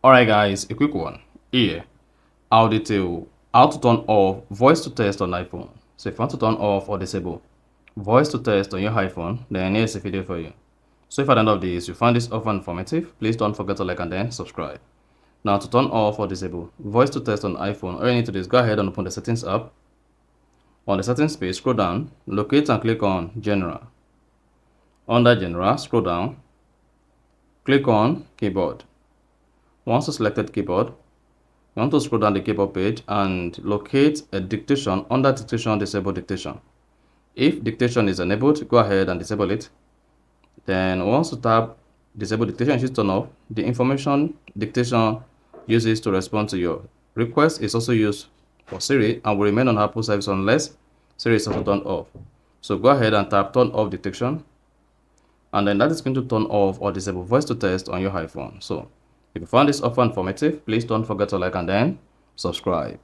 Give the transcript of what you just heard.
Alright guys, a quick one. Here, I'll detail how to turn off voice to text on iPhone. So if you want to turn off or disable voice to text on your iPhone, then here's a video for you. So if at the end of this you find this often informative, please don't forget to like and then subscribe. Now to turn off or disable voice to text on iPhone, all you need to do is go ahead and open the settings app. On the settings page, scroll down, locate and click on General. Under General, scroll down, click on Keyboard. Once you selected Keyboard, you want to scroll down the keyboard page and locate a dictation. Under dictation, disable dictation. If dictation is enabled, go ahead and disable it. Then once you tap disable dictation, it should turn off. The information dictation uses to respond to your request is also used for Siri and will remain on Apple service unless Siri is also turned off. So go ahead and tap turn off dictation, and then that is going to turn off or disable voice to text on your iPhone. So if you found this offer informative, please don't forget to like and then subscribe.